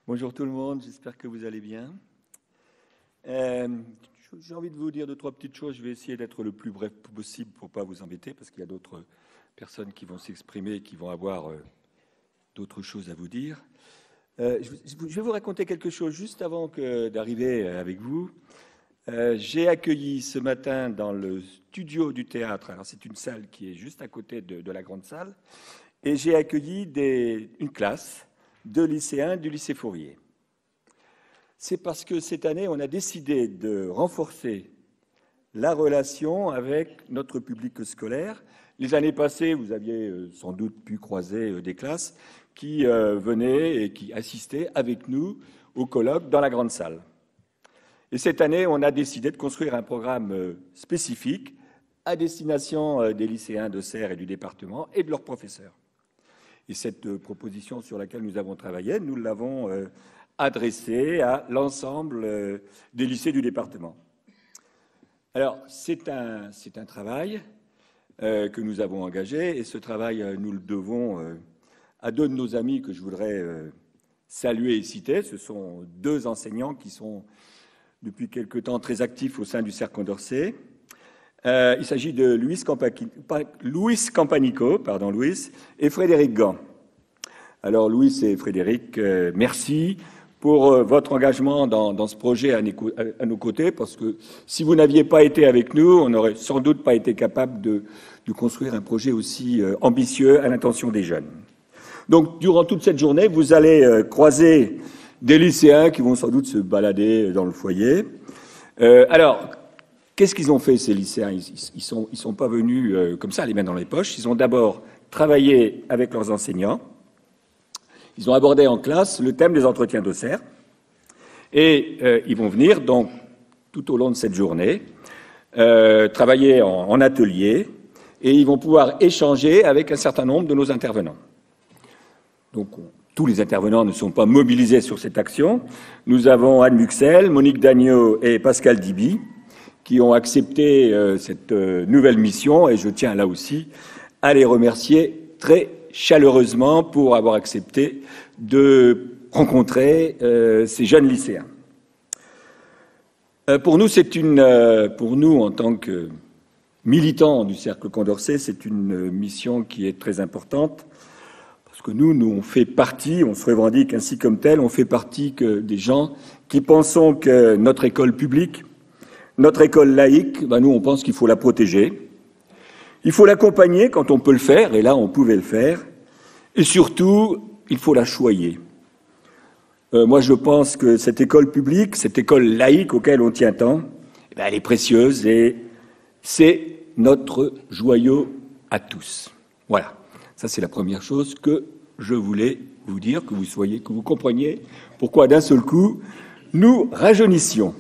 Bonjour tout le monde, j'espère que vous allez bien. J'ai envie de vous dire deux, trois petites choses. Je vais essayer d'être le plus bref possible pour ne pas vous embêter, parce qu'il y a d'autres personnes qui vont s'exprimer et qui vont avoir d'autres choses à vous dire. Je vais vous raconter quelque chose juste avant d'arriver avec vous. J'ai accueilli ce matin dans le studio du théâtre, alors c'est une salle qui est juste à côté de la grande salle, et j'ai accueilli une classe de lycéens du lycée Fourier. C'est parce que cette année, on a décidé de renforcer la relation avec notre public scolaire. Les années passées, vous aviez sans doute pu croiser des classes qui venaient et qui assistaient avec nous au colloque dans la grande salle. Et cette année, on a décidé de construire un programme spécifique à destination des lycéens d'Auxerre et du département et de leurs professeurs. Et cette proposition sur laquelle nous avons travaillé, nous l'avons adressée à l'ensemble des lycées du département. Alors, c'est un travail que nous avons engagé, et ce travail, nous le devons à deux de nos amis que je voudrais saluer et citer. Ce sont deux enseignants qui sont depuis quelque temps très actifs au sein du Cercle Condorcet. Il s'agit de Louis Campanico et Frédéric Gant. Alors Louis et Frédéric, merci pour votre engagement dans ce projet à nos côtés, parce que si vous n'aviez pas été avec nous, on n'aurait sans doute pas été capable de construire un projet aussi ambitieux à l'intention des jeunes. Donc durant toute cette journée, vous allez croiser des lycéens qui vont sans doute se balader dans le foyer. Alors, qu'est-ce qu'ils ont fait, ces lycéens? Ils sont pas venus comme ça, les mains dans les poches. Ils ont d'abord travaillé avec leurs enseignants. Ils ont abordé en classe le thème des entretiens d'Auxerre. Et ils vont venir, donc, tout au long de cette journée, travailler en atelier. Et ils vont pouvoir échanger avec un certain nombre de nos intervenants. Donc, tous les intervenants ne sont pas mobilisés sur cette action. Nous avons Anne Muxel, Monique Dagneau et Pascal Diby, qui ont accepté cette nouvelle mission, et je tiens là aussi à les remercier très chaleureusement pour avoir accepté de rencontrer ces jeunes lycéens. Pour nous, en tant que militants du Cercle Condorcet, c'est une mission qui est très importante, parce que nous on fait partie, on se revendique ainsi comme tel, on fait partie des gens qui pensons que notre école publique, notre école laïque, nous, on pense qu'il faut la protéger. Il faut l'accompagner quand on peut le faire, et là, on pouvait le faire. Et surtout, il faut la choyer. Moi, je pense que cette école publique, cette école laïque auquel on tient tant, elle est précieuse et c'est notre joyau à tous. Voilà. Ça, c'est la première chose que je voulais vous dire, que vous compreniez pourquoi, d'un seul coup, nous rajeunissions.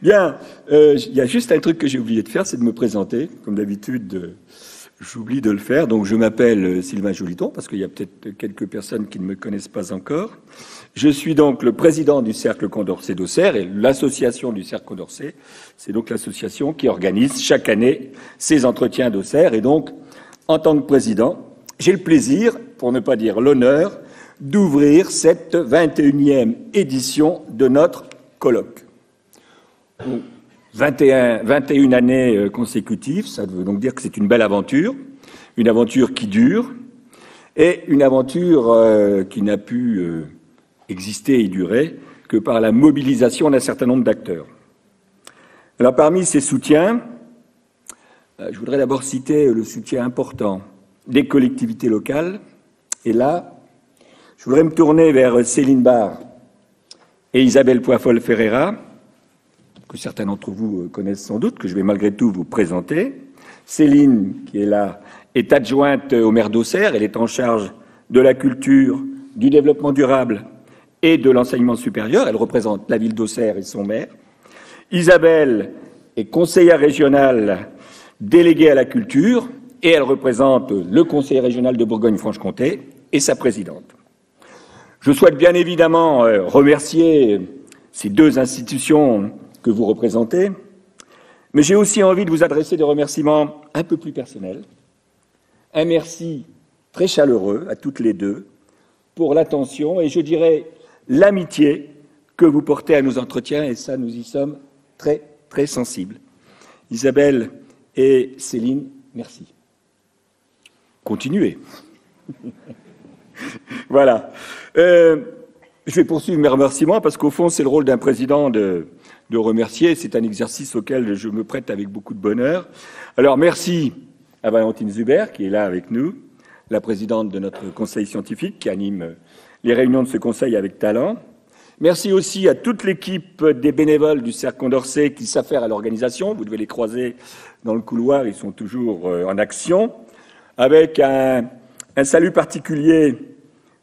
Bien, il y a juste un truc que j'ai oublié de faire, c'est de me présenter. Comme d'habitude, j'oublie de le faire. Donc, je m'appelle Sylvain Joliton, parce qu'il y a peut-être quelques personnes qui ne me connaissent pas encore. Je suis donc le président du Cercle Condorcet d'Auxerre, et l'association du Cercle Condorcet, c'est donc l'association qui organise chaque année ces entretiens d'Auxerre. Et donc, en tant que président, j'ai le plaisir, pour ne pas dire l'honneur, d'ouvrir cette 21e édition de notre colloque. 21 années consécutives, ça veut donc dire que c'est une belle aventure, une aventure qui dure, et une aventure qui n'a pu exister et durer que par la mobilisation d'un certain nombre d'acteurs. Alors parmi ces soutiens, je voudrais d'abord citer le soutien important des collectivités locales, et là, je voudrais me tourner vers Céline Barre et Isabelle Poiffol-Ferreira, que certains d'entre vous connaissent sans doute, que je vais malgré tout vous présenter. Céline, qui est là, est adjointe au maire d'Auxerre. Elle est en charge de la culture, du développement durable et de l'enseignement supérieur. Elle représente la ville d'Auxerre et son maire. Isabelle est conseillère régionale déléguée à la culture et elle représente le conseil régional de Bourgogne-Franche-Comté et sa présidente. Je souhaite bien évidemment remercier ces deux institutions que vous représentez, mais j'ai aussi envie de vous adresser des remerciements un peu plus personnels. Un merci très chaleureux à toutes les deux pour l'attention et je dirais l'amitié que vous portez à nos entretiens, et ça, nous y sommes très, très sensibles. Isabelle et Céline, merci. Continuez. Voilà. Je vais poursuivre mes remerciements parce qu'au fond, c'est le rôle d'un président de remercier. C'est un exercice auquel je me prête avec beaucoup de bonheur. Alors, merci à Valentine Zuber, qui est là avec nous, la présidente de notre conseil scientifique, qui anime les réunions de ce conseil avec talent. Merci aussi à toute l'équipe des bénévoles du Cercle Condorcet qui s'affairent à l'organisation. Vous devez les croiser dans le couloir, ils sont toujours en action. Avec un salut particulier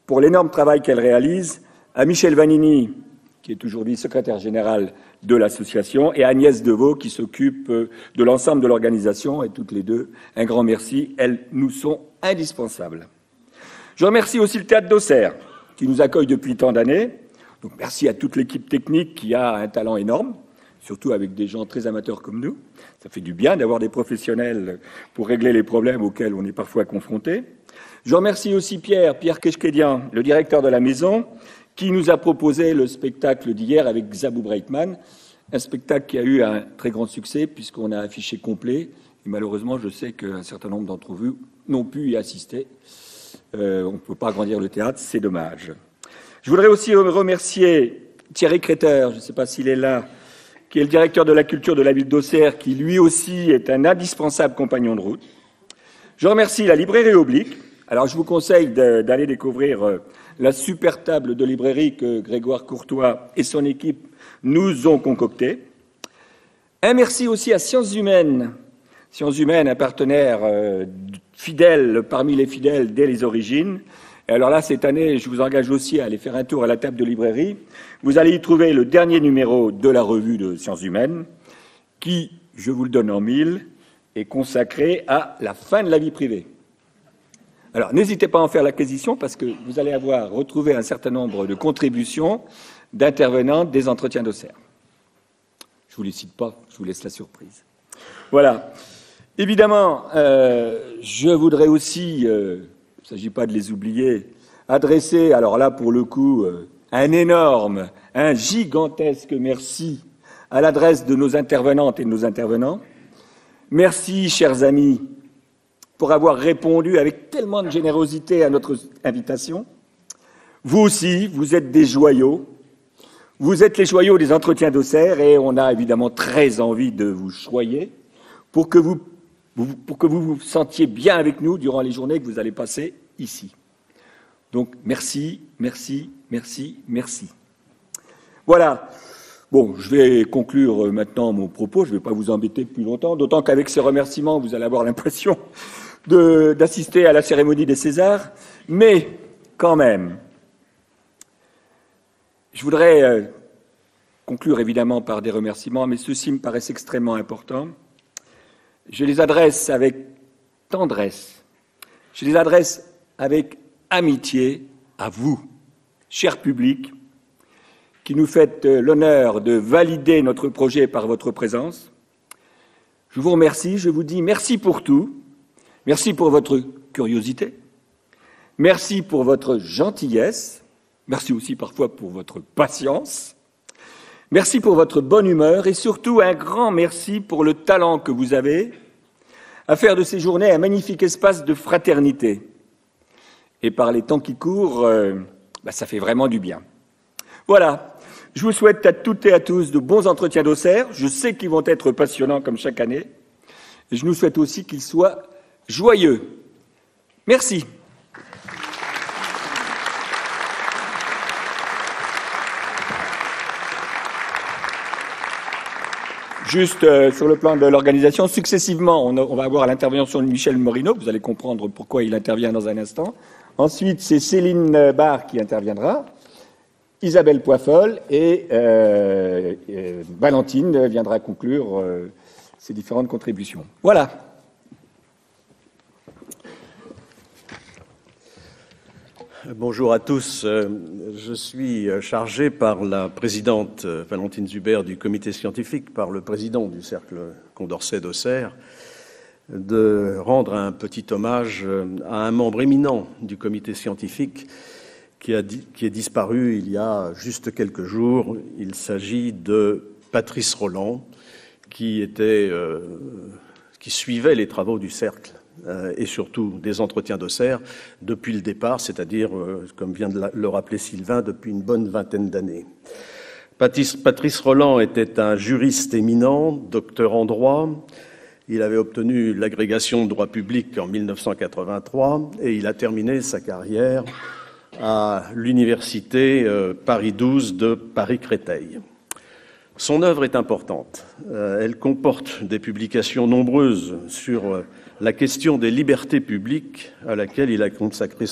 pour l'énorme travail qu'elle réalise à Michel Vanini, qui est aujourd'hui secrétaire général de l'association, et à Agnès Deveau, qui s'occupe de l'ensemble de l'organisation. Et toutes les deux, un grand merci. Elles nous sont indispensables. Je remercie aussi le Théâtre d'Auxerre, qui nous accueille depuis tant d'années. Donc merci à toute l'équipe technique qui a un talent énorme, surtout avec des gens très amateurs comme nous. Ça fait du bien d'avoir des professionnels pour régler les problèmes auxquels on est parfois confronté. Je remercie aussi Pierre Keshkedian, le directeur de la maison, qui nous a proposé le spectacle d'hier avec Zabou Breitman, un spectacle qui a eu un très grand succès puisqu'on a affiché complet. Et malheureusement, je sais qu'un certain nombre d'entre vous n'ont pu y assister. On ne peut pas agrandir le théâtre, c'est dommage. Je voudrais aussi remercier Thierry Créter, je ne sais pas s'il est là, qui est le directeur de la culture de la ville d'Auxerre, qui lui aussi est un indispensable compagnon de route. Je remercie la librairie Oblique. Alors je vous conseille d'aller découvrir la super table de librairie que Grégoire Courtois et son équipe nous ont concoctée. Un merci aussi à Sciences Humaines. Sciences Humaines, un partenaire fidèle parmi les fidèles dès les origines. Et alors là, cette année, je vous engage aussi à aller faire un tour à la table de librairie. Vous allez y trouver le dernier numéro de la revue de Sciences Humaines, qui, je vous le donne en mille, est consacré à la fin de la vie privée. Alors, n'hésitez pas à en faire l'acquisition parce que vous allez avoir retrouvé un certain nombre de contributions d'intervenantes des entretiens d'Auxerre. Je ne vous les cite pas, je vous laisse la surprise. Voilà. Évidemment, je voudrais aussi... il ne s'agit pas de les oublier, adresser, alors là, pour le coup, un énorme, un gigantesque merci à l'adresse de nos intervenantes et de nos intervenants. Merci, chers amis, pour avoir répondu avec tellement de générosité à notre invitation. Vous aussi, vous êtes des joyaux. Vous êtes les joyaux des entretiens d'Auxerre et on a évidemment très envie de vous choyer pour que vous vous sentiez bien avec nous durant les journées que vous allez passer ici. Donc, merci, merci, merci, merci. Voilà. Bon, je vais conclure maintenant mon propos. Je ne vais pas vous embêter plus longtemps, d'autant qu'avec ces remerciements, vous allez avoir l'impression d'assister à la cérémonie des Césars. Mais, quand même, je voudrais conclure évidemment par des remerciements, mais ceux-ci me paraissent extrêmement importants. Je les adresse avec tendresse, je les adresse avec amitié à vous, cher public, qui nous faites l'honneur de valider notre projet par votre présence. Je vous remercie, je vous dis merci pour tout, merci pour votre curiosité, merci pour votre gentillesse, merci aussi parfois pour votre patience, merci pour votre bonne humeur et surtout un grand merci pour le talent que vous avez à faire de ces journées un magnifique espace de fraternité. Et par les temps qui courent, ça fait vraiment du bien. Voilà, je vous souhaite à toutes et à tous de bons entretiens d'Auxerre. Je sais qu'ils vont être passionnants comme chaque année. Et je nous souhaite aussi qu'ils soient joyeux. Merci. Juste sur le plan de l'organisation, successivement, on va avoir l'intervention de Michel Morino. Vous allez comprendre pourquoi il intervient dans un instant. Ensuite, c'est Céline Barre qui interviendra, Isabelle Poiffol et Valentine viendra conclure ces différentes contributions. Voilà. Bonjour à tous. Je suis chargé par la présidente Valentine Zuber du comité scientifique, par le président du Cercle Condorcet d'Auxerre, de rendre un petit hommage à un membre éminent du comité scientifique qui est disparu il y a juste quelques jours. Il s'agit de Patrice Roland, qui suivait les travaux du Cercle et surtout des entretiens d'Auxerre depuis le départ, c'est-à-dire, comme vient de le rappeler Sylvain, depuis une bonne vingtaine d'années. Patrice Roland était un juriste éminent, docteur en droit. Il avait obtenu l'agrégation de droit public en 1983 et il a terminé sa carrière à l'université Paris 12 de Paris-Créteil. Son œuvre est importante. Elle comporte des publications nombreuses sur la question des libertés publiques à laquelle il a consacré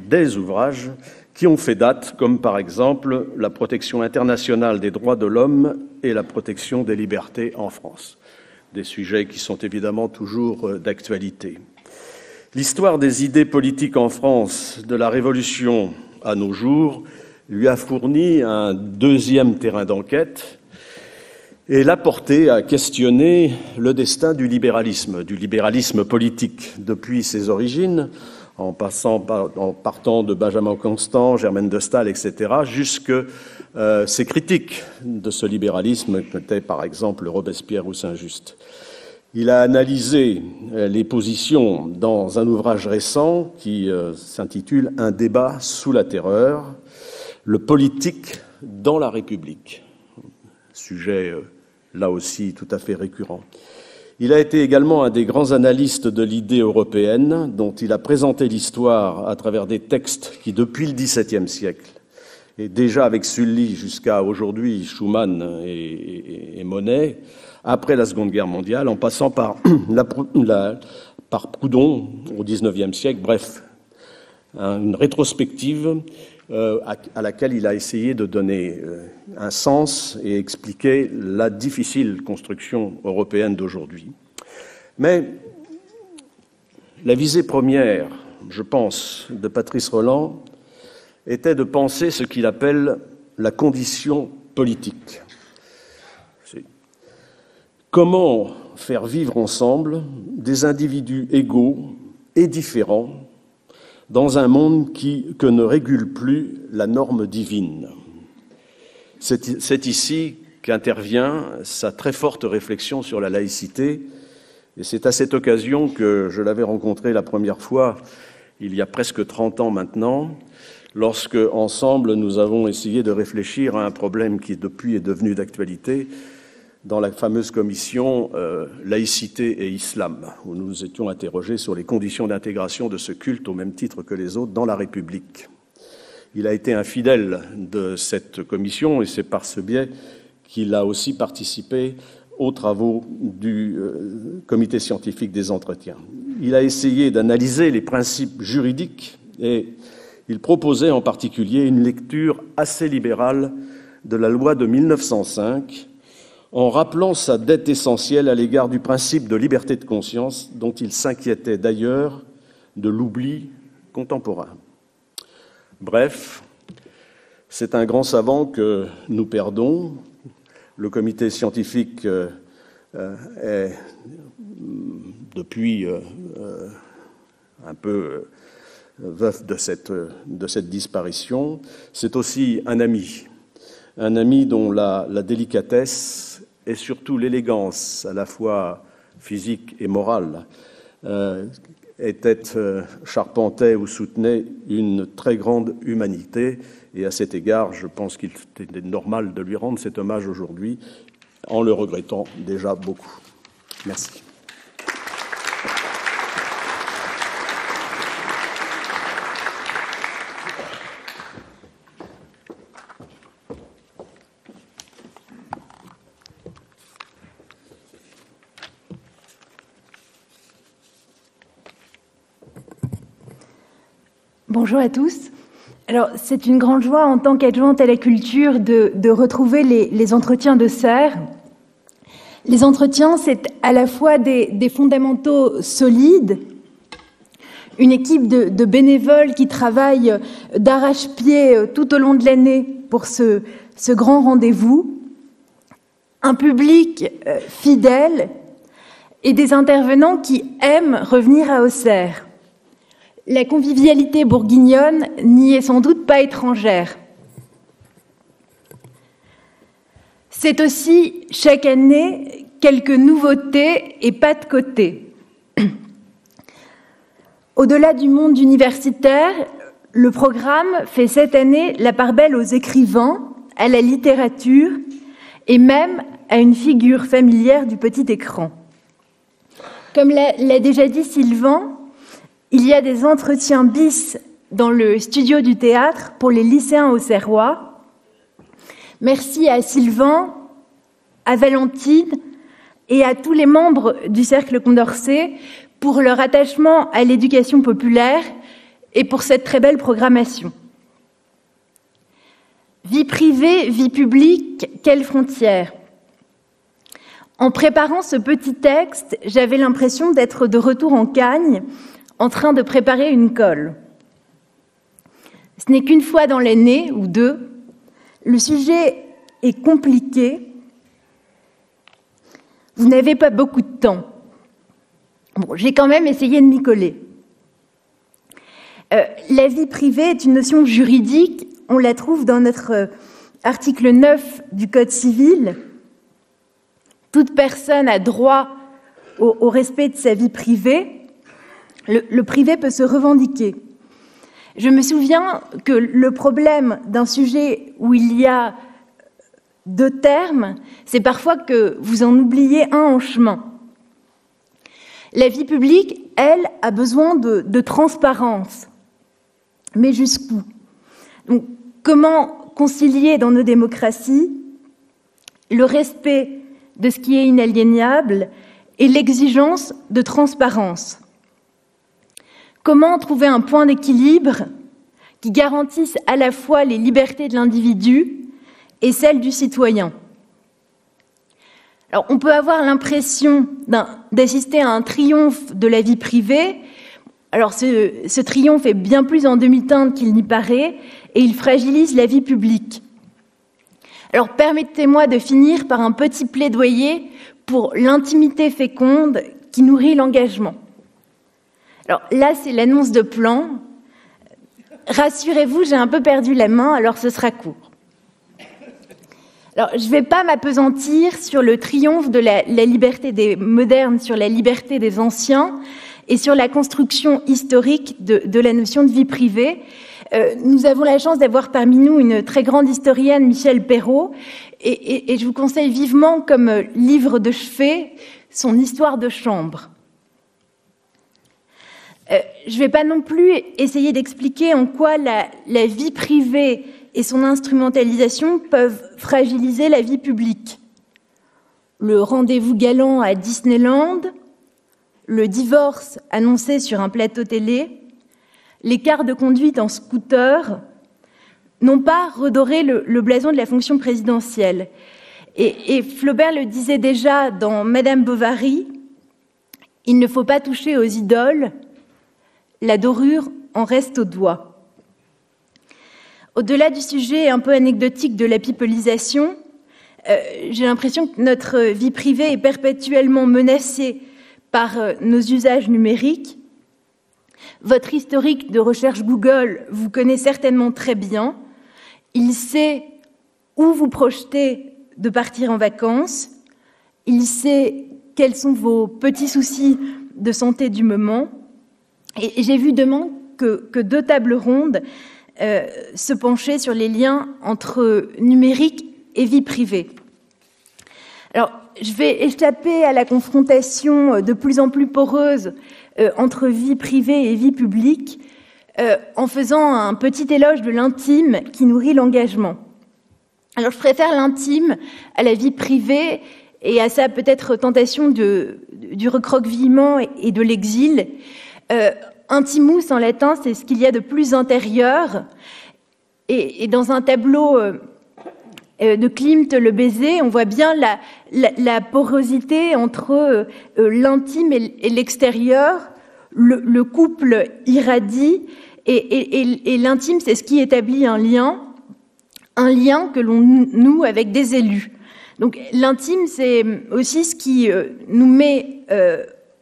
des ouvrages qui ont fait date, comme par exemple la protection internationale des droits de l'homme et la protection des libertés en France. Des sujets qui sont évidemment toujours d'actualité. L'histoire des idées politiques en France, de la Révolution à nos jours, lui a fourni un deuxième terrain d'enquête et l'a porté à questionner le destin du libéralisme politique depuis ses origines, en partant de Benjamin Constant, Germaine de Staël, etc., jusque ses critiques de ce libéralisme, que étaient par exemple Robespierre ou Saint-Just. Il a analysé les positions dans un ouvrage récent qui s'intitule « Un débat sous la terreur, le politique dans la République », sujet là aussi tout à fait récurrent. Il a été également un des grands analystes de l'idée européenne, dont il a présenté l'histoire à travers des textes qui, depuis le XVIIe siècle, et déjà avec Sully jusqu'à aujourd'hui Schuman et Monet, après la Seconde Guerre mondiale, en passant par Proudhon au XIXe siècle, bref, une rétrospective à laquelle il a essayé de donner un sens et expliquer la difficile construction européenne d'aujourd'hui. Mais la visée première, je pense, de Patrice Roland était de penser ce qu'il appelle la condition politique. Comment faire vivre ensemble des individus égaux et différents dans un monde que ne régule plus la norme divine. C'est ici qu'intervient sa très forte réflexion sur la laïcité, et c'est à cette occasion que je l'avais rencontré la première fois, il y a presque 30 ans maintenant, lorsque, ensemble, nous avons essayé de réfléchir à un problème qui, depuis, est devenu d'actualité, dans la fameuse commission laïcité et islam, où nous nous étions interrogés sur les conditions d'intégration de ce culte au même titre que les autres dans la République. Il a été un fidèle de cette commission et c'est par ce biais qu'il a aussi participé aux travaux du comité scientifique des entretiens. Il a essayé d'analyser les principes juridiques et il proposait en particulier une lecture assez libérale de la loi de 1905 en rappelant sa dette essentielle à l'égard du principe de liberté de conscience dont il s'inquiétait d'ailleurs de l'oubli contemporain. Bref, c'est un grand savant que nous perdons. Le comité scientifique est depuis un peu veuf de cette disparition. C'est aussi un ami dont la délicatesse et surtout l'élégance, à la fois physique et morale, charpentait ou soutenait une très grande humanité. Et à cet égard, je pense qu'il était normal de lui rendre cet hommage aujourd'hui, en le regrettant déjà beaucoup. Merci. Bonjour à tous. Alors, c'est une grande joie en tant qu'adjointe à la culture de retrouver les entretiens d'Auxerre. Les entretiens, c'est à la fois des fondamentaux solides, une équipe de bénévoles qui travaillent d'arrache-pied tout au long de l'année pour ce grand rendez-vous, un public fidèle et des intervenants qui aiment revenir à Auxerre. La convivialité bourguignonne n'y est sans doute pas étrangère. C'est aussi, chaque année, quelques nouveautés et pas de côté. Au-delà du monde universitaire, le programme fait cette année la part belle aux écrivains, à la littérature et même à une figure familière du petit écran. Comme l'a déjà dit Sylvain, il y a des entretiens bis dans le studio du théâtre pour les lycéens auxerrois. Merci à Sylvain, à Valentine et à tous les membres du Cercle Condorcet pour leur attachement à l'éducation populaire et pour cette très belle programmation. Vie privée, vie publique, quelles frontières ? En préparant ce petit texte, j'avais l'impression d'être de retour en Cagne, en train de préparer une colle. Ce n'est qu'une fois dans l'année, ou deux. Le sujet est compliqué. Vous n'avez pas beaucoup de temps. Bon, j'ai quand même essayé de m'y coller. La vie privée est une notion juridique. On la trouve dans notre article 9 du Code civil. Toute personne a droit au respect de sa vie privée. Le privé peut se revendiquer. Je me souviens que le problème d'un sujet où il y a deux termes, c'est parfois que vous en oubliez un en chemin. La vie publique, elle, a besoin de transparence. Mais jusqu'où ? Donc, comment concilier dans nos démocraties le respect de ce qui est inaliénable et l'exigence de transparence ? Comment trouver un point d'équilibre qui garantisse à la fois les libertés de l'individu et celles du citoyen ? Alors, on peut avoir l'impression d'assister à un triomphe de la vie privée. Alors, ce triomphe est bien plus en demi-teinte qu'il n'y paraît, et il fragilise la vie publique. Alors, permettez-moi de finir par un petit plaidoyer pour l'intimité féconde qui nourrit l'engagement. Alors là, c'est l'annonce de plan. Rassurez-vous, j'ai un peu perdu la main, alors ce sera court. Alors, je ne vais pas m'appesantir sur le triomphe de la liberté des modernes, sur la liberté des anciens et sur la construction historique de la notion de vie privée. Nous avons la chance d'avoir parmi nous une très grande historienne, Michèle Perrault, et je vous conseille vivement comme livre de chevet son Histoire de chambre. Je ne vais pas non plus essayer d'expliquer en quoi la vie privée et son instrumentalisation peuvent fragiliser la vie publique. Le rendez-vous galant à Disneyland, le divorce annoncé sur un plateau télé, l'écart de conduite en scooter n'ont pas redoré le blason de la fonction présidentielle. Et Flaubert le disait déjà dans Madame Bovary, il ne faut pas toucher aux idoles, la dorure en reste au doigt. Au-delà du sujet un peu anecdotique de la pipolisation, j'ai l'impression que notre vie privée est perpétuellement menacée par nos usages numériques. Votre historique de recherche Google vous connaît certainement très bien. Il sait où vous projetez de partir en vacances. Il sait quels sont vos petits soucis de santé du moment. Et j'ai vu demain que deux tables rondes se penchaient sur les liens entre numérique et vie privée. Alors, je vais échapper à la confrontation de plus en plus poreuse entre vie privée et vie publique en faisant un petit éloge de l'intime qui nourrit l'engagement. Alors, je préfère l'intime à la vie privée et à sa peut-être tentation du recroquevillement et de l'exil. Intimus en latin, c'est ce qu'il y a de plus intérieur. Et dans un tableau de Klimt, Le baiser, on voit bien la porosité entre l'intime et l'extérieur. Le couple irradie et l'intime, c'est ce qui établit un lien que l'on noue avec des élus. Donc l'intime, c'est aussi ce qui nous met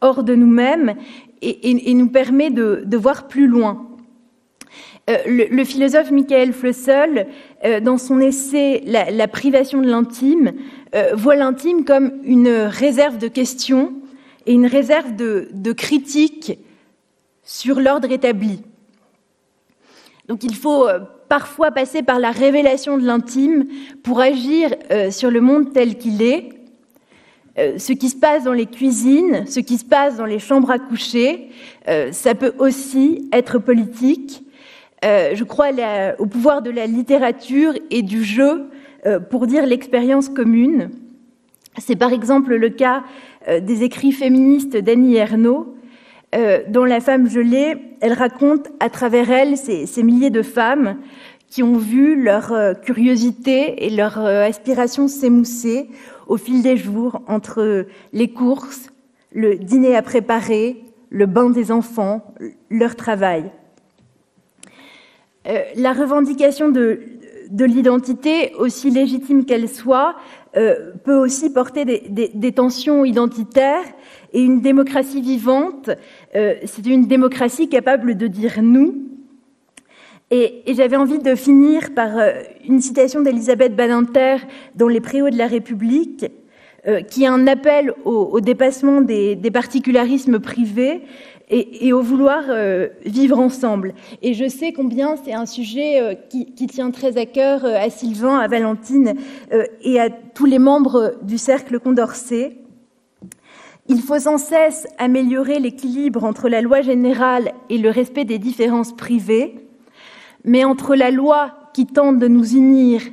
hors de nous-mêmes et nous permet de voir plus loin. Le philosophe Michael Flossel, dans son essai « La privation de l'intime », voit l'intime comme une réserve de questions et une réserve de critiques sur l'ordre établi. Donc il faut parfois passer par la révélation de l'intime pour agir sur le monde tel qu'il est. Ce qui se passe dans les cuisines, ce qui se passe dans les chambres à coucher, ça peut aussi être politique. Je crois au pouvoir de la littérature et du jeu pour dire l'expérience commune. C'est par exemple le cas des écrits féministes d'Annie Ernaux. Dans La femme gelée, elle raconte à travers elle ces milliers de femmes qui ont vu leur curiosité et leur aspiration s'émousser au fil des jours entre les courses, le dîner à préparer, le bain des enfants, leur travail. La revendication de l'identité, aussi légitime qu'elle soit, peut aussi porter des tensions identitaires, et une démocratie vivante, c'est une démocratie capable de dire « nous ». Et j'avais envie de finir par une citation d'Elisabeth Badinter dans Les Préaux de la République, qui est un appel au dépassement des particularismes privés et au vouloir vivre ensemble. Et je sais combien c'est un sujet qui tient très à cœur à Sylvain, à Valentine et à tous les membres du Cercle Condorcet. Il faut sans cesse améliorer l'équilibre entre la loi générale et le respect des différences privées, mais entre la loi qui tente de nous unir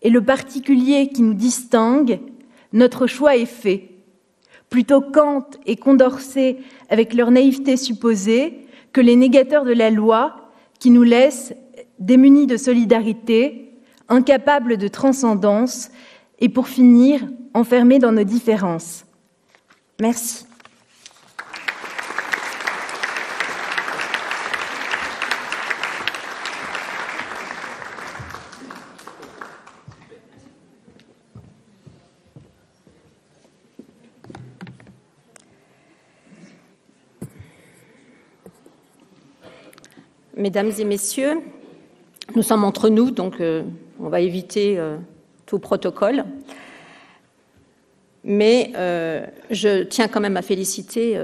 et le particulier qui nous distingue, notre choix est fait. Plutôt Kant et Condorcet, avec leur naïveté supposée, que les négateurs de la loi qui nous laissent démunis de solidarité, incapables de transcendance et, pour finir, enfermés dans nos différences. Merci. Mesdames et messieurs, nous sommes entre nous, donc on va éviter tout protocole. Mais je tiens quand même à féliciter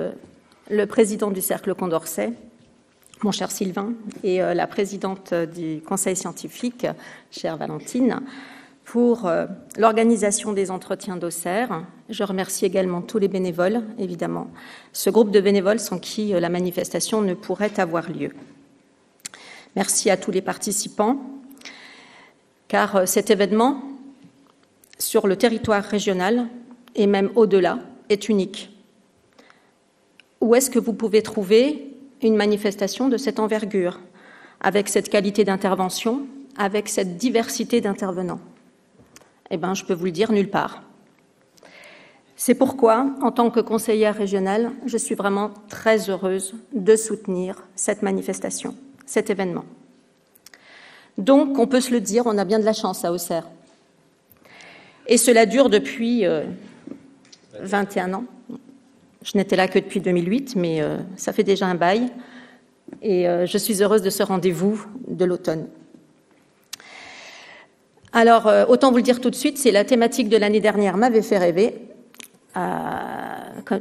le président du Cercle Condorcet, mon cher Sylvain, et la présidente du Conseil scientifique, chère Valentine, pour l'organisation des entretiens d'Auxerre. Je remercie également tous les bénévoles, évidemment, ce groupe de bénévoles sans qui la manifestation ne pourrait avoir lieu. Merci à tous les participants, car cet événement, sur le territoire régional et même au-delà, est unique. Où est-ce que vous pouvez trouver une manifestation de cette envergure, avec cette qualité d'intervention, avec cette diversité d'intervenants? Eh bien, je peux vous le dire, nulle part. C'est pourquoi, en tant que conseillère régionale, je suis vraiment très heureuse de soutenir cette manifestation, cet événement. Donc, on peut se le dire, on a bien de la chance à Auxerre. Et cela dure depuis 21 ans. Je n'étais là que depuis 2008, mais ça fait déjà un bail. Et je suis heureuse de ce rendez-vous de l'automne. Alors, autant vous le dire tout de suite, c'est la thématique de l'année dernière m'avait fait rêver,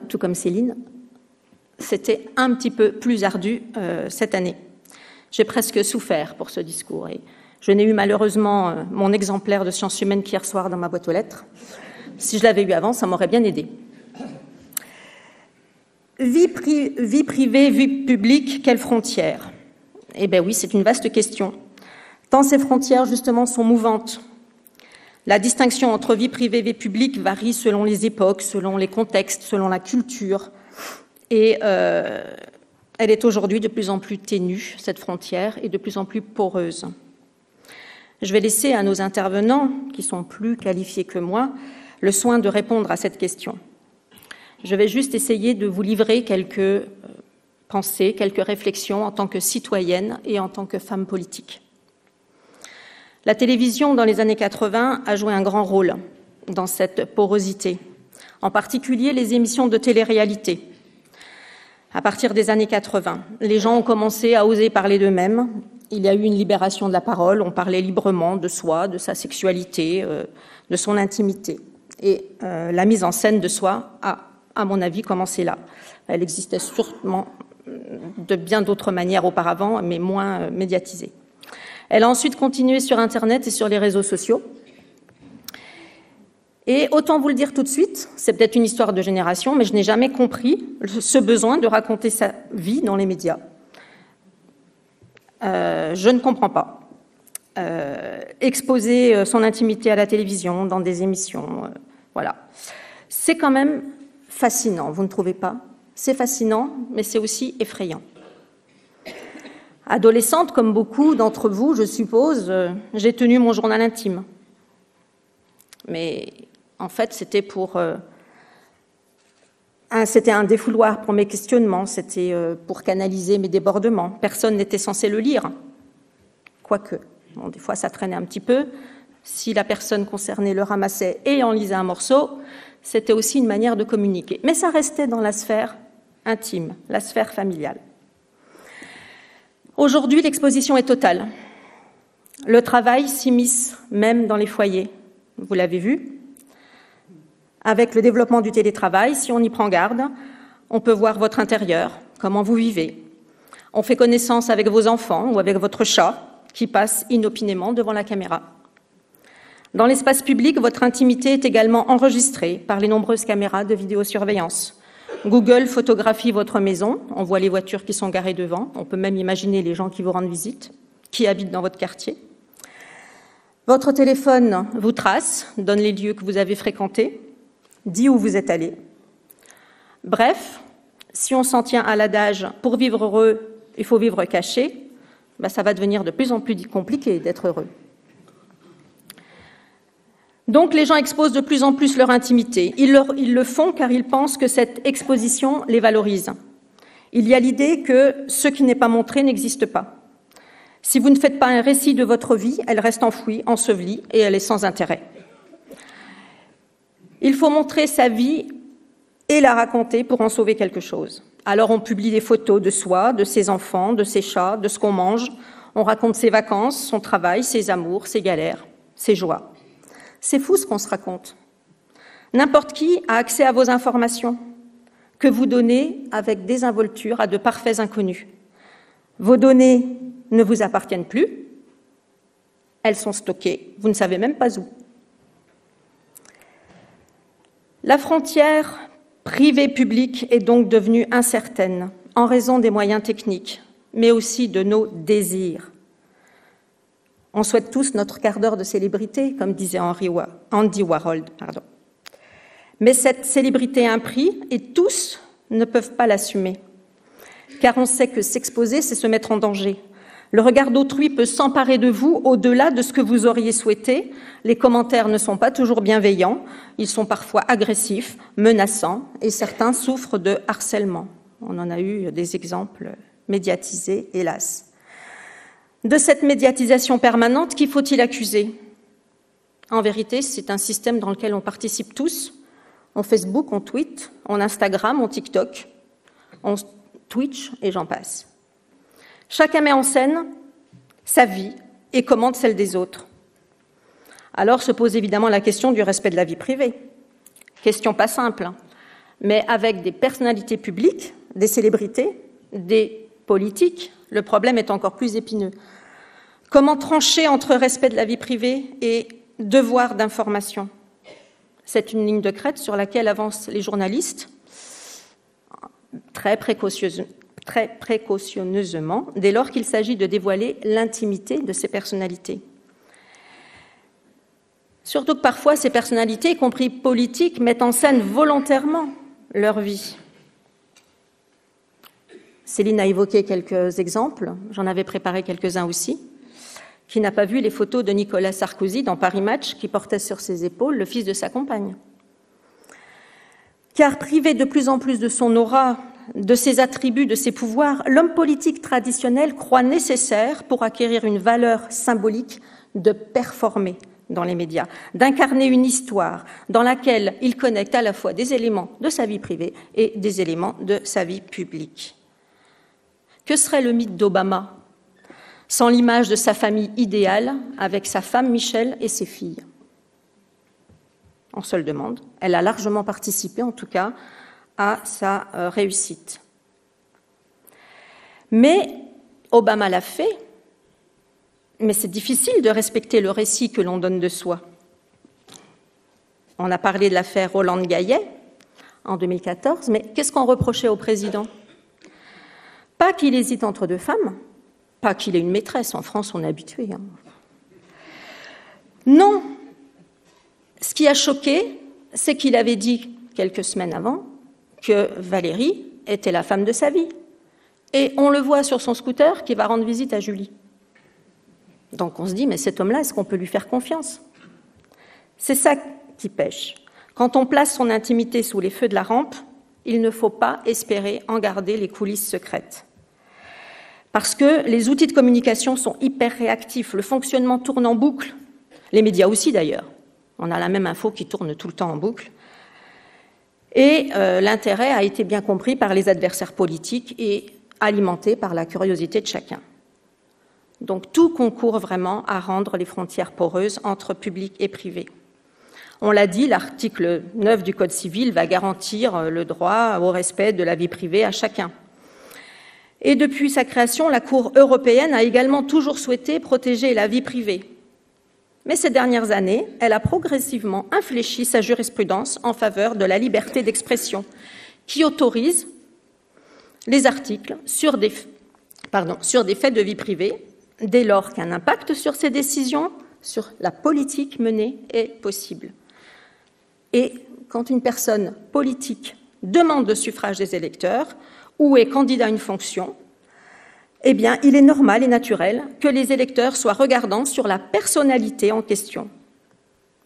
tout comme Céline. C'était un petit peu plus ardu cette année. J'ai presque souffert pour ce discours. Et je n'ai eu malheureusement mon exemplaire de sciences humaines qu'hier soir dans ma boîte aux lettres. Si je l'avais eu avant, ça m'aurait bien aidé. Vie privée, vie publique, quelles frontières? Eh bien oui, c'est une vaste question. Tant ces frontières, justement, sont mouvantes. La distinction entre vie privée et vie publique varie selon les époques, selon les contextes, selon la culture. Et elle est aujourd'hui de plus en plus ténue, cette frontière, et de plus en plus poreuse. Je vais laisser à nos intervenants, qui sont plus qualifiés que moi, le soin de répondre à cette question. Je vais juste essayer de vous livrer quelques pensées, quelques réflexions en tant que citoyenne et en tant que femme politique. La télévision, dans les années 80, a joué un grand rôle dans cette porosité, en particulier les émissions de télé-réalité. À partir des années 80, les gens ont commencé à oser parler d'eux-mêmes. Il y a eu une libération de la parole, on parlait librement de soi, de sa sexualité, de son intimité. Et la mise en scène de soi a, à mon avis, commencé là. Elle existait sûrement de bien d'autres manières auparavant, mais moins médiatisée. Elle a ensuite continué sur Internet et sur les réseaux sociaux. Et autant vous le dire tout de suite, c'est peut-être une histoire de génération, mais je n'ai jamais compris ce besoin de raconter sa vie dans les médias. Je ne comprends pas. Exposer son intimité à la télévision, dans des émissions, voilà. C'est quand même fascinant, vous ne trouvez pas? C'est fascinant, mais c'est aussi effrayant. Adolescente, comme beaucoup d'entre vous, je suppose, j'ai tenu mon journal intime. Mais en fait, c'était c'était un défouloir pour mes questionnements, c'était pour canaliser mes débordements. Personne n'était censé le lire, quoique. Bon, des fois, ça traînait un petit peu. Si la personne concernée le ramassait et en lisait un morceau, c'était aussi une manière de communiquer. Mais ça restait dans la sphère intime, la sphère familiale. Aujourd'hui, l'exposition est totale. Le travail s'immisce même dans les foyers. Vous l'avez vu. Avec le développement du télétravail, si on y prend garde, on peut voir votre intérieur, comment vous vivez. On fait connaissance avec vos enfants ou avec votre chat qui passe inopinément devant la caméra. Dans l'espace public, votre intimité est également enregistrée par les nombreuses caméras de vidéosurveillance. Google photographie votre maison, on voit les voitures qui sont garées devant, on peut même imaginer les gens qui vous rendent visite, qui habitent dans votre quartier. Votre téléphone vous trace, donne les lieux que vous avez fréquentés, dit où vous êtes allé. Bref, si on s'en tient à l'adage « pour vivre heureux, il faut vivre caché », ça va devenir de plus en plus compliqué d'être heureux. Donc les gens exposent de plus en plus leur intimité. Ils le font car ils pensent que cette exposition les valorise. Il y a l'idée que ce qui n'est pas montré n'existe pas. Si vous ne faites pas un récit de votre vie, elle reste enfouie, ensevelie et elle est sans intérêt. Il faut montrer sa vie et la raconter pour en sauver quelque chose. Alors on publie des photos de soi, de ses enfants, de ses chats, de ce qu'on mange. On raconte ses vacances, son travail, ses amours, ses galères, ses joies. C'est fou ce qu'on se raconte. N'importe qui a accès à vos informations que vous donnez avec désinvolture à de parfaits inconnus. Vos données ne vous appartiennent plus. Elles sont stockées. Vous ne savez même pas où. La frontière privée-publique est donc devenue incertaine en raison des moyens techniques, mais aussi de nos désirs. On souhaite tous notre quart d'heure de célébrité, comme disait Andy Warhol. Mais cette célébrité a un prix et tous ne peuvent pas l'assumer. Car on sait que s'exposer, c'est se mettre en danger. Le regard d'autrui peut s'emparer de vous au-delà de ce que vous auriez souhaité. Les commentaires ne sont pas toujours bienveillants, ils sont parfois agressifs, menaçants, et certains souffrent de harcèlement. On en a eu des exemples médiatisés, hélas. De cette médiatisation permanente, qui faut-il accuser? En vérité, c'est un système dans lequel on participe tous. On Facebook, on tweet, on Instagram, on TikTok, on Twitch, et j'en passe. Chacun met en scène sa vie et commente celle des autres. Alors se pose évidemment la question du respect de la vie privée. Question pas simple, mais avec des personnalités publiques, des célébrités, des politiques, le problème est encore plus épineux. Comment trancher entre respect de la vie privée et devoir d'information? C'est une ligne de crête sur laquelle avancent les journalistes, très précautionneusement, dès lors qu'il s'agit de dévoiler l'intimité de ces personnalités. Surtout que parfois, ces personnalités, y compris politiques, mettent en scène volontairement leur vie. Céline a évoqué quelques exemples, j'en avais préparé quelques-uns aussi. Qui n'a pas vu les photos de Nicolas Sarkozy dans Paris Match, qui portait sur ses épaules le fils de sa compagne? Car privé de plus en plus de son aura, de ses attributs, de ses pouvoirs, l'homme politique traditionnel croit nécessaire, pour acquérir une valeur symbolique, de performer, dans les médias, d'incarner une histoire dans laquelle il connecte à la fois des éléments de sa vie privée et des éléments de sa vie publique. Que serait le mythe d'Obama sans l'image de sa famille idéale avec sa femme Michelle et ses filles? On se le demande. Elle a largement participé, en tout cas, à sa réussite. Mais Obama l'a fait, mais c'est difficile de respecter le récit que l'on donne de soi. On a parlé de l'affaire Hollande-Gaillet en 2014, mais qu'est-ce qu'on reprochait au président? Pas qu'il hésite entre deux femmes, pas qu'il ait une maîtresse, en France on est habitué. Hein. Non, ce qui a choqué, c'est qu'il avait dit quelques semaines avant que Valérie était la femme de sa vie. Et on le voit sur son scooter qui va rendre visite à Julie. Donc on se dit, mais cet homme-là, est-ce qu'on peut lui faire confiance? C'est ça qui pêche. Quand on place son intimité sous les feux de la rampe, il ne faut pas espérer en garder les coulisses secrètes. Parce que les outils de communication sont hyper réactifs, le fonctionnement tourne en boucle, les médias aussi d'ailleurs. On a la même info qui tourne tout le temps en boucle. Et l'intérêt a été bien compris par les adversaires politiques et alimenté par la curiosité de chacun. Donc tout concourt vraiment à rendre les frontières poreuses entre public et privé. On l'a dit, l'article 9 du Code civil va garantir le droit au respect de la vie privée à chacun. Et depuis sa création, la Cour européenne a également toujours souhaité protéger la vie privée. Mais ces dernières années, elle a progressivement infléchi sa jurisprudence en faveur de la liberté d'expression, qui autorise les articles sur des faits de vie privée, dès lors qu'un impact sur ces décisions, sur la politique menée, est possible. Et quand une personne politique demande le suffrage des électeurs ou est candidat à une fonction, eh bien, il est normal et naturel que les électeurs soient regardants sur la personnalité en question,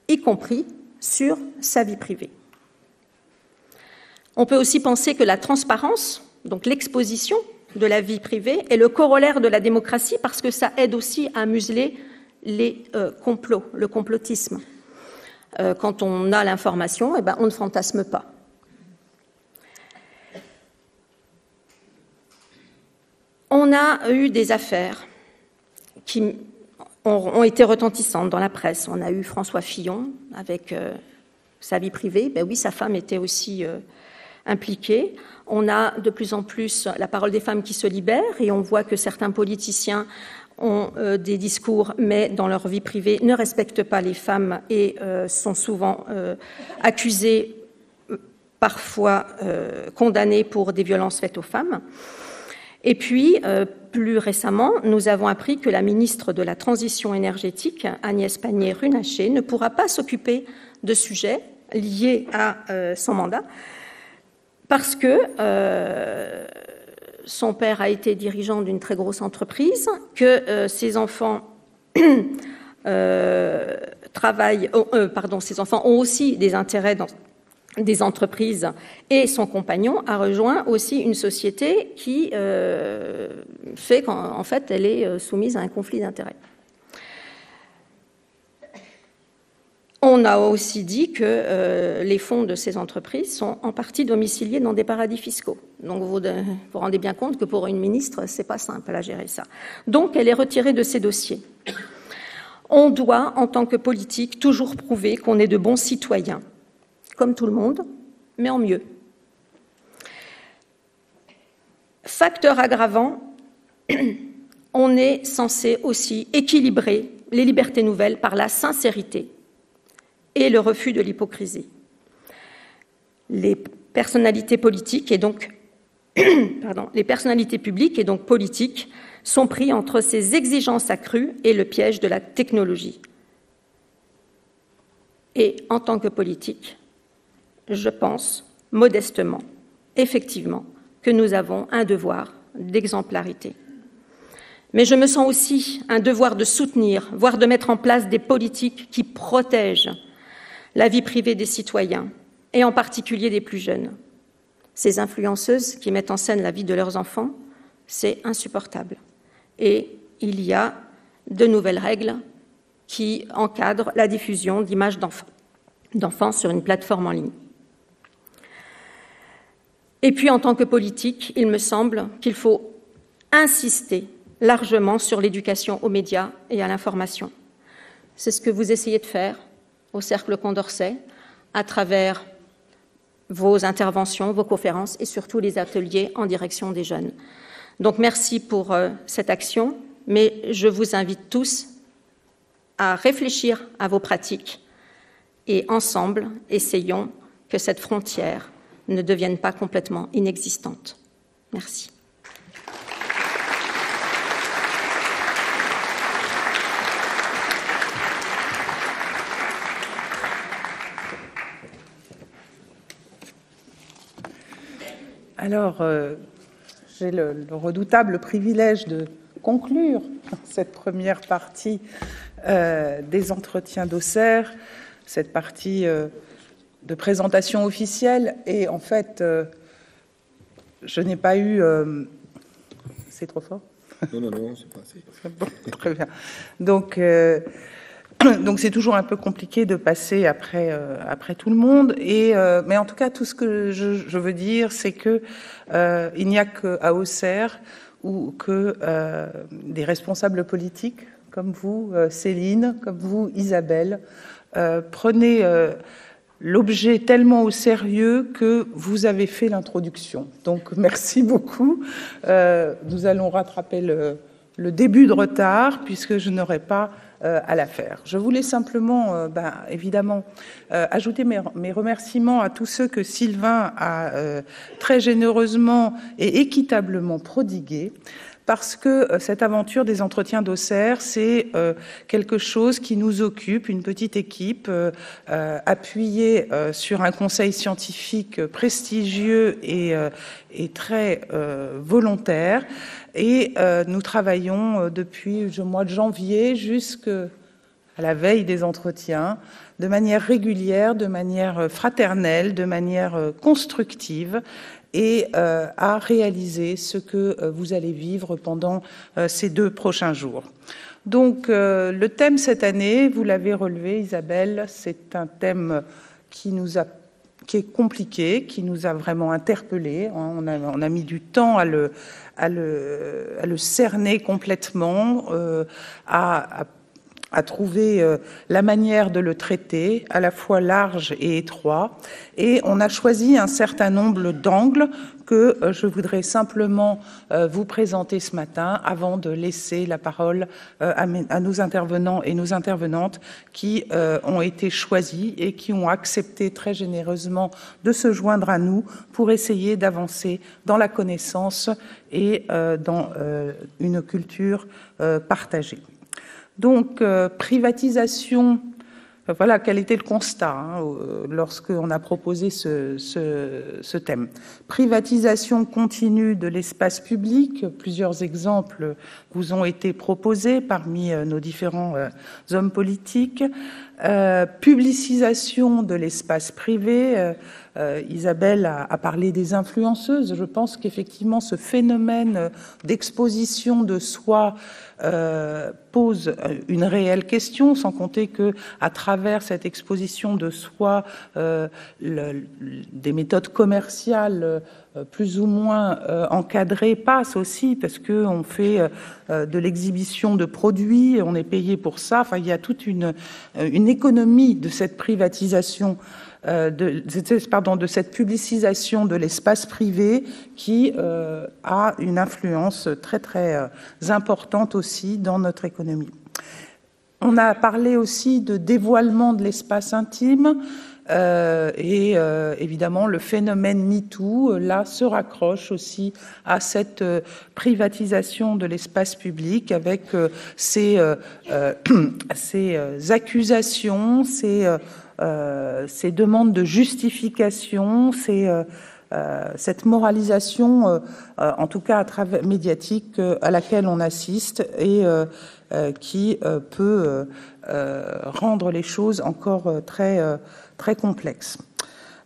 y compris sur sa vie privée. On peut aussi penser que la transparence, donc l'exposition de la vie privée, est le corollaire de la démocratie parce que ça aide aussi à museler les complots, le complotisme. Quand on a l'information, eh ben, on ne fantasme pas. On a eu des affaires qui ont été retentissantes dans la presse. On a eu François Fillon avec sa vie privée. Ben oui, sa femme était aussi impliquée. On a de plus en plus la parole des femmes qui se libère et on voit que certains politiciens ont des discours, mais dans leur vie privée ne respectent pas les femmes et sont souvent accusés, parfois condamnés pour des violences faites aux femmes. Et puis, plus récemment, nous avons appris que la ministre de la Transition énergétique, Agnès Pannier-Runacher, ne pourra pas s'occuper de sujets liés à son mandat parce que son père a été dirigeant d'une très grosse entreprise, que ses enfants ses enfants ont aussi des intérêts dans des entreprises et son compagnon a rejoint aussi une société qui fait qu'en fait elle est soumise à un conflit d'intérêts. On a aussi dit que les fonds de ces entreprises sont en partie domiciliés dans des paradis fiscaux. Donc vous vous rendez bien compte que pour une ministre, c'est pas simple à gérer ça. Donc elle est retirée de ces dossiers. On doit, en tant que politique, toujours prouver qu'on est de bons citoyens, comme tout le monde, mais en mieux. Facteur aggravant, on est censé aussi équilibrer les libertés nouvelles par la sincérité et le refus de l'hypocrisie. Les personnalités politiques et donc les personnalités publiques et donc politiques sont pris entre ces exigences accrues et le piège de la technologie. Et en tant que politique, je pense modestement, effectivement, que nous avons un devoir d'exemplarité. Mais je me sens aussi un devoir de soutenir, voire de mettre en place des politiques qui protègent la vie privée des citoyens, et en particulier des plus jeunes. Ces influenceuses qui mettent en scène la vie de leurs enfants, c'est insupportable. Et il y a de nouvelles règles qui encadre la diffusion d'images d'enfants sur une plateforme en ligne. Et puis, en tant que politique, il me semble qu'il faut insister largement sur l'éducation aux médias et à l'information. C'est ce que vous essayez de faire au Cercle Condorcet, à travers vos interventions, vos conférences et surtout les ateliers en direction des jeunes. Donc merci pour cette action, mais je vous invite tous à réfléchir à vos pratiques et ensemble, essayons que cette frontière ne devienne pas complètement inexistante. Merci. Alors, j'ai le redoutable privilège de conclure cette première partie des entretiens d'Auxerre, cette partie de présentation officielle. Et en fait, je n'ai pas eu... C'est trop fort ? Non, c'est pas assez. Bon, très bien. Donc c'est toujours un peu compliqué de passer après tout le monde. Mais en tout cas, tout ce que je veux dire, c'est que il n'y a qu'à Auxerre ou que des responsables politiques comme vous, Céline, comme vous, Isabelle, prenez l'objet tellement au sérieux que vous avez fait l'introduction. Donc merci beaucoup. Nous allons rattraper le début de retard puisque je n'aurai pas à la faire. Je voulais simplement, évidemment, ajouter mes remerciements à tous ceux que Sylvain a très généreusement et équitablement prodigués, parce que cette aventure des entretiens d'Auxerre, c'est quelque chose qui nous occupe, une petite équipe appuyée sur un conseil scientifique prestigieux et très volontaire. Et nous travaillons depuis le mois de janvier jusqu'à la veille des entretiens, de manière régulière, de manière fraternelle, de manière constructive, et à réaliser ce que vous allez vivre pendant ces 2 prochains jours. Donc, le thème cette année, vous l'avez relevé, Isabelle, c'est un thème qui est compliqué, qui nous a vraiment interpellés. On a mis du temps à le cerner complètement, à trouver la manière de le traiter, à la fois large et étroit. Et on a choisi un certain nombre d'angles que je voudrais simplement vous présenter ce matin avant de laisser la parole à nos intervenants et nos intervenantes qui ont été choisis et qui ont accepté très généreusement de se joindre à nous pour essayer d'avancer dans la connaissance et dans une culture partagée. Donc, privatisation, voilà quel était le constat lorsqu'on a proposé ce thème. Privatisation continue de l'espace public, plusieurs exemples vous ont été proposés parmi nos différents hommes politiques. Publicisation de l'espace privé, Isabelle a parlé des influenceuses. Je pense qu'effectivement ce phénomène d'exposition de soi pose une réelle question, sans compter que à travers cette exposition de soi, des méthodes commerciales plus ou moins encadrées passent aussi, parce que on fait de l'exhibition de produits, on est payé pour ça. Enfin, il y a toute une économie de cette privatisation. De cette publicisation de l'espace privé qui a une influence très très importante aussi dans notre économie. On a parlé aussi de dévoilement de l'espace intime et évidemment le phénomène MeToo là se raccroche aussi à cette privatisation de l'espace public avec ces accusations, ces demandes de justification, cette moralisation, en tout cas à travers médiatique, à laquelle on assiste et qui peut rendre les choses encore très très complexes.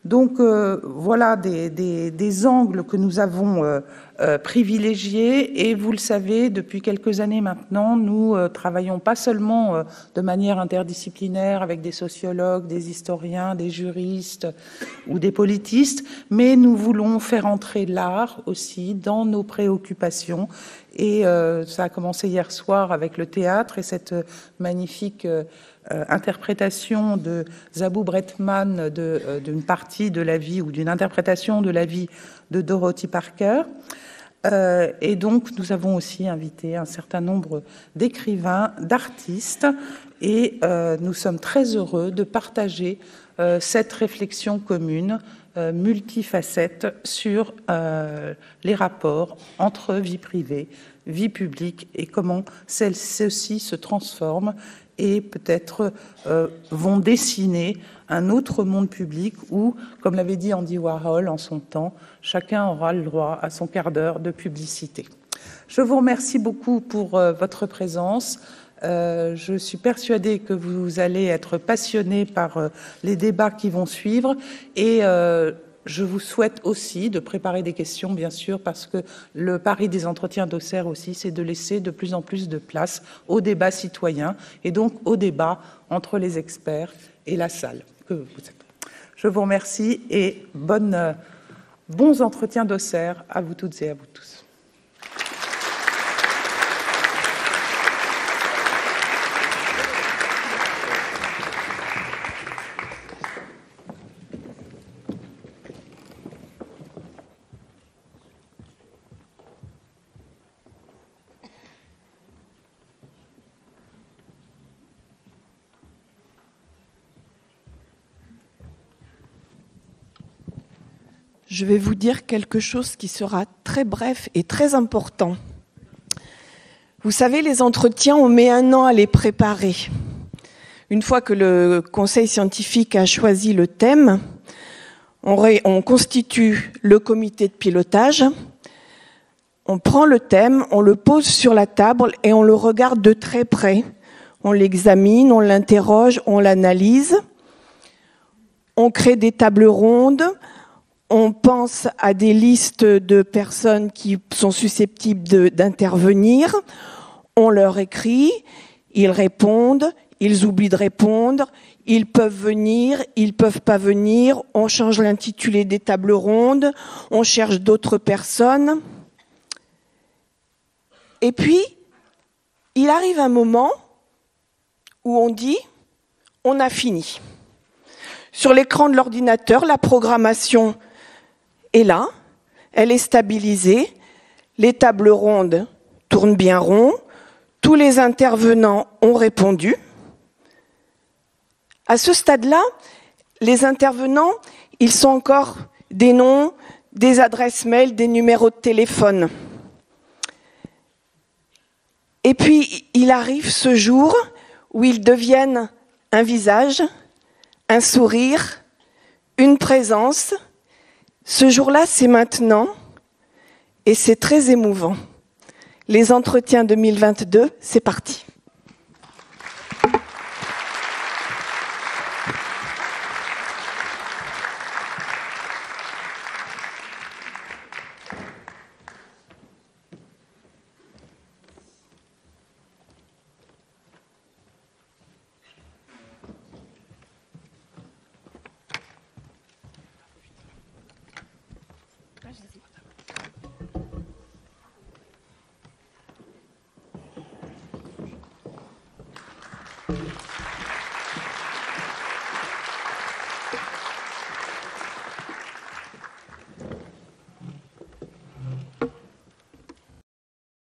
Donc voilà des angles que nous avons privilégié et vous le savez, depuis quelques années maintenant, nous travaillons pas seulement de manière interdisciplinaire avec des sociologues, des historiens, des juristes ou des politistes, mais nous voulons faire entrer l'art aussi dans nos préoccupations et ça a commencé hier soir avec le théâtre et cette magnifique interprétation de Zabou Bretman d'une partie de la vie ou d'une interprétation de la vie de Dorothy Parker. Et donc, nous avons aussi invité un certain nombre d'écrivains, d'artistes, et nous sommes très heureux de partager cette réflexion commune, multifacette, sur les rapports entre vie privée, vie publique, et comment ceux-ci se transforment et peut-être vont dessiner un autre monde public où, comme l'avait dit Andy Warhol en son temps, chacun aura le droit à son quart d'heure de publicité. Je vous remercie beaucoup pour votre présence. Je suis persuadée que vous allez être passionnés par les débats qui vont suivre et je vous souhaite aussi de préparer des questions, bien sûr, parce que le pari des entretiens d'Auxerre aussi, c'est de laisser de plus en plus de place au débat citoyen et donc au débat entre les experts et la salle que vous êtes. Je vous remercie et bons entretiens d'Auxerre à vous toutes et à vous tous. Je vais vous dire quelque chose qui sera très bref et très important. Vous savez, les entretiens, on met 1 an à les préparer. Une fois que le conseil scientifique a choisi le thème, on constitue le comité de pilotage, on prend le thème, on le pose sur la table et on le regarde de très près. On l'examine, on l'interroge, on l'analyse, on crée des tables rondes, on pense à des listes de personnes qui sont susceptibles d'intervenir, on leur écrit, ils répondent, ils oublient de répondre, ils peuvent venir, ils peuvent pas venir, on change l'intitulé des tables rondes, on cherche d'autres personnes. Et puis, il arrive un moment où on dit « on a fini ». Sur l'écran de l'ordinateur, la programmation est là, elle est stabilisée, les tables rondes tournent bien rond, tous les intervenants ont répondu. À ce stade-là, les intervenants, ils sont encore des noms, des adresses mail, des numéros de téléphone. Et puis, il arrive ce jour où ils deviennent un visage, un sourire, une présence. Ce jour-là, c'est maintenant et c'est très émouvant. Les entretiens 2022, c'est parti.